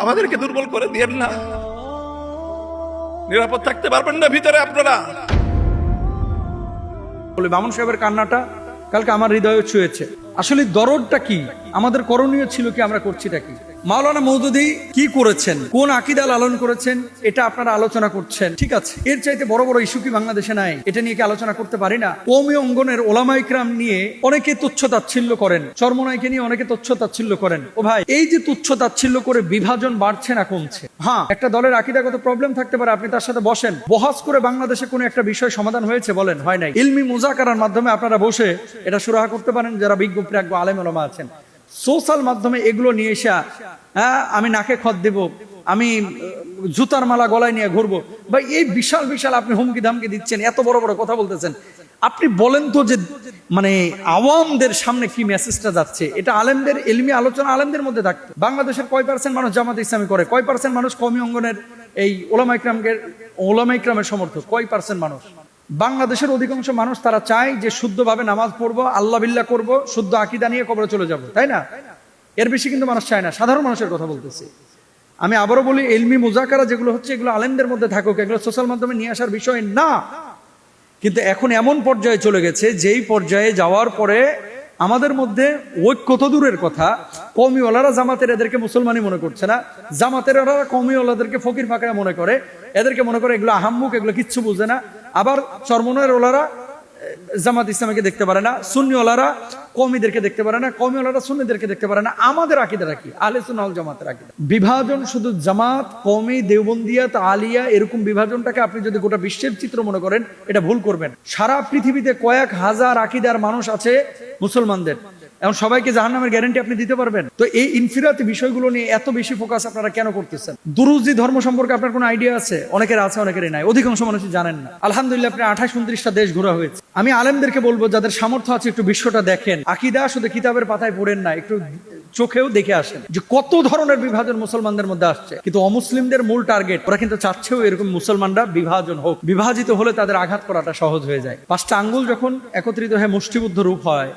আমাদেরকে দুর্বল করে দিয়েন না। নিরাপদ থাকতে পারবেন না ভিতরে আপনারা। বলে মামুন সাহেবের কান্নাটা কালকে আমার হৃদয়ে ছুঁয়েছে। আসলে দরদটা কি, আমাদের করণীয় ছিল কি, আমরা করছিটা কি? মাওলানা মওদুদী কি করেছেন, কোন আকীদা লালন করেছেন, এটা আপনারা আলোচনা করছেন, ঠিক আছে। এর চাইতে বড় বড় ইস্যু কি বাংলাদেশে নাই? এটা নিয়ে কি আলোচনা করতে পারি না? কওমি অঙ্গনের ওলামা ইকরাম নিয়ে অনেকে তুচ্ছ তাচ্ছিল্য করেন, চরমোনাইকে নিয়ে অনেকে তুচ্ছ তাচ্ছিল্য করেন। ও ভাই, এই যে তুচ্ছ তাচ্ছিল্য করে বিভাজন বাড়ছে না কমছে? হ্যাঁ, একটা দলের আকীদাগত প্রবলেম থাকতে পারে, আপনি তার সাথে বসেন, বহাস করে বাংলাদেশে কোনো একটা বিষয় সমাধান হয়েছে বলেন? হয় নাই। ইলমি মুজাকারার মাধ্যমে আপনারা বসে এটা সুরাহা করতে পারেন, যারা বিজ্ঞ প্রাজ্ঞ আলেম ওলামা আছেন। সোশ্যাল মাধ্যমে এগুলো নিয়ে এসে আমি নাকে খত দেব, আমি জুতার মালা গলায় নিয়ে ঘুরবো, ভাই এই বিশাল বিশাল আপনি হুমকি ধামকি দিচ্ছেন, এত বড় বড় কথা বলতেছেন, আপনি বলেন তো যে মানে আওয়ামদের সামনে কি মেসেজটা যাচ্ছে? এটা আলেমদের ইলমি আলোচনা আলেমদের মধ্যে থাকতো। বাংলাদেশের কয় পার্সেন্ট মানুষ জামাত ইসলামী করে? কয় পার্সেন্ট মানুষ কওমি অঙ্গনের এই ওলামা ইকরামের সমর্থক? কয় পার্সেন্ট মানুষ? বাংলাদেশের অধিকাংশ মানুষ তারা চায় যে শুদ্ধভাবে নামাজ পড়বো, আল্লাহ বিল্লাহ করবো, শুদ্ধ আকীদা নিয়ে কবরে চলে যাব, তাই না? এর বেশি কিন্তু মানুষ চায় না। সাধারণ মানুষের কথা বলতেছি আমি। আবারও বলি, ইলমি মুজাকারা যেগুলো হচ্ছে এগুলো আলেমদের মধ্যে থাকুক, এগুলো সোশ্যাল মাধ্যমে নিয়ে আসার বিষয় না। কিন্তু এখন এমন পর্যায়ে চলে গেছে, যেই পর্যায়ে যাওয়ার পরে আমাদের মধ্যে ঐক্য কত দূরের কথা, কওমিওয়ালারা জামাতের এদেরকে মুসলমানই মনে করছে না, জামাতের কওমিওয়ালাদেরকে ফকির ফাঁকরা মনে করে, এদেরকে মনে করে এগুলো আহাম্মুক, এগুলো কিচ্ছু বুঝে না। আবার চরমনের ওলারা জামাত ইসলামীকে দেখতে পারে না, সুন্নিওয়ালারা কওমিদেরকে দেখতে পারে না, কওমিওয়ালারা সুন্নিদেরকে দেখতে পারে না। আমাদের আকীদাটা কি? আহলে সুন্নাহ ওয়াল জামাতের আকীদা। বিভাজন শুধু জামাত, কওমি, দেওবন্দিয়াত, আলিয়া, এরকম বিভাজনটাকে আপনি যদি গোটা বিশ্বের চিত্র মনে করেন, এটা ভুল করবেন। সারা পৃথিবীতে কয়েক হাজার আকীদার মানুষ আছে মুসলমানদের, এখন সবাইকে জাহান্নামের গ্যারান্টি আপনি দিতে পারবেন? তো এই ইনফিরাতি বিষয়গুলো নিয়ে এত বেশি ফোকাস আপনারা কেন করতেছেন? দুরুজি ধর্ম সম্পর্কে আপনার কোনো আইডিয়া আছে? অনেকের আছে, অনেকেরই নাই, অধিকাংশ মানুষই জানেন না। আলহামদুলিল্লাহ, আপনি 28-29টা দেশ ঘোরা হয়েছে। আমি আলেমদেরকে বলবো, যাদের সামর্থ্য আছে একটু বিশ্বটা দেখেন, আকীদা শুধু কিতাবের পাতায় পড়েন না, একটু চোখেও দেখে আসেন যে কত ধরনের বিভাজন মুসলমানদের মধ্যে আসছে। কিন্তু অমুসলিমদের মূল টার্গেট, ওরা কিন্তু চাচ্ছেও এরকম মুসলমানরা বিভাজন হোক। বিভাজিত হলে তাদের আঘাত করাটা সহজ হয়ে যায়। 5টা আঙ্গুল যখন একত্রিত হয়ে মুষ্টিবদ্ধ রূপ হয়,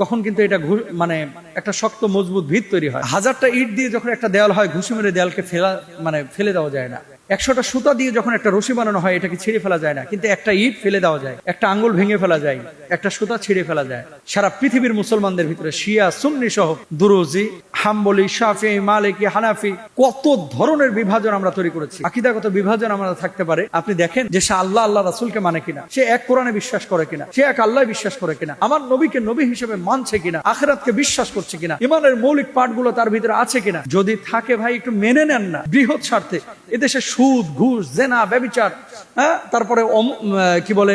তখন কিন্তু এটা মানে একটা শক্ত মজবুত ভিত তৈরি হয়। 1000টা ইট দিয়ে যখন একটা দেয়াল হয়, ঘুষি মেরে দেয়ালকে ফেলে দেওয়া যায় না। 100টা সুতা দিয়ে যখন একটা রশি বানানো হয়, এটাকে ছিঁড়ে ফেলা যায় না। কিন্তু একটা ইট ফেলে দেওয়া যায়, একটা আঙ্গুল ভেঙে ফেলা যায়, একটা সুতা ছিঁড়ে ফেলা যায়। সারা পৃথিবীর মুসলমানদের ভিতরে শিয়া, সুন্নি সহ দুরুজি, হাম্বলি, শাফিঈ, মালিকি, হানাফি, কত ধরনের বিভাজন আমরা তৈরি করেছি। আকীদাগত বিভাজন আমরা থাকতে পারে। আপনি দেখেন যে সে আল্লাহ রাসূলকে মানে কিনা, সে এক কোরআনে বিশ্বাস করে কিনা, সে এক আল্লাহ বিশ্বাস করে কিনা, আমার নবীকে নবী হিসেবে মানছে কিনা, আখিরাতকে বিশ্বাস করছে কিনা, ঈমানের মৌলিক পাঠগুলো তার ভিতরে আছে কিনা। যদি থাকে ভাই, একটু মেনে নেন না। বৃহৎ স্বার্থে এদেশে সুদ, ঘুষ, জেনা, ব্যভিচার, তারপরে কি বলে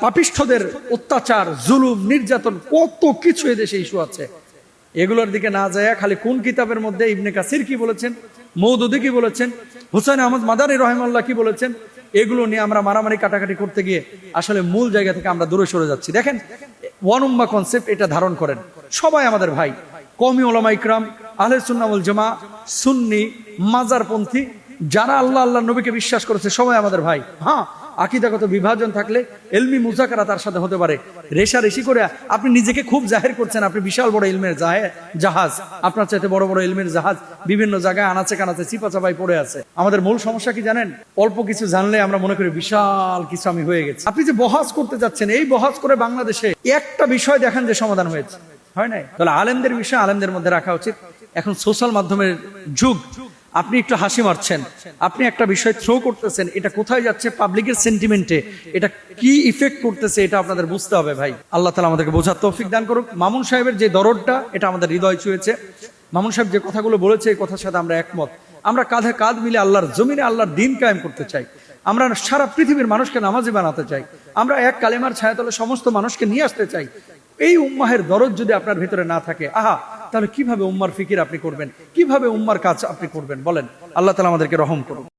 পাপিষ্ঠদের অত্যাচার, জুলুম, নির্যাতন, কত কিছু এদেশে ইস্যু আছে। এগুলোর দিকে না যায় খালি কোন কিতাবের মধ্যে ইবনে কাসির কি বলেছেন, মওদুদী কি বলেছেন, হুসাইন আহমদ মাদানী রাহিমাহুল্লাহ কি বলেছেন, এগুলো নিয়ে আমরা মারামারি কাটাকাটি করতে গিয়ে আসলে মূল জায়গা থেকে আমরা দূরে সরে যাচ্ছি। দেখেন, ওয়ান উম্মাহ কনসেপ্ট, এটা ধারণ করেন। সবাই আমাদের ভাই। কওমি ওলামা ইকরাম, আহলে সুন্নাহ ওয়াল জামাআহ, সুন্নি, মাজারপন্থী, যারা আল্লাহ নবীকে বিশ্বাস করেছে, সবাই আমাদের ভাই। হ্যাঁ, আকীদাগত বিভাজন থাকলে ইলমি মুজাকারা তার সাথে হতে পারে। রেশারেশি করে আপনি নিজেকে খুব জাহির করছেন, আপনি বিশাল বড় ইলমের জাহাজ, আপনার চাইতে বড় বড় ইলমের জাহাজ বিভিন্ন জায়গায় আনাচে কানাচে চিপাচাপাই পড়ে আছে। আমাদের মূল সমস্যা কি জানেন? অল্প কিছু জানলে আমরা মনে করি বিশাল কিছু আমি হয়ে গেছি। আপনি যে বহাস করতে যাচ্ছেন, এই বহাস করে বাংলাদেশে একটা বিষয় দেখেন যে সমাধান হয়েছে, হয় নাই? তাহলে আলেমদের বিষয় আলেমদের মধ্যে রাখা উচিত। এখন সোশ্যাল মাধ্যমের যুগ, আপনি একটু হাসি মারছেন, আপনি একটা বিষয় থ্রো করতেছেন, এটা কোথায় যাচ্ছে পাবলিকের সেন্টিমেন্টে, এটা কি ইফেক্ট করতেছে, এটা আপনাদের বুঝতে হবে ভাই। আল্লাহ তাআলা আমাদেরকে বোঝার তৌফিক দান করুক। মামুন সাহেবের যে দরদটা, এটা আমাদের হৃদয় ছুঁয়েছে। মামুন সাহেব যে কথাগুলো বলেছে, এই কথার সাথে আমরা একমত। আমরা কাঁধে কাঁধ মিলে আল্লাহর জমিনে আল্লাহর দ্বীন কায়েম করতে চাই। আমরা সারা পৃথিবীর মানুষকে নামাজি বানাতে চাই। আমরা এক কালেমার ছায়াতলে সমস্ত মানুষকে নিয়ে আসতে চাই। এই উম্মাহের দরদ যদি আপনার ভিতরে না থাকে, তাহলে কিভাবে উম্মার ফিকির আপনি করবেন, কিভাবে উম্মার কাজ আপনি করবেন বলেন? আল্লাহ তাআলা আমাদেরকে রহম করুন।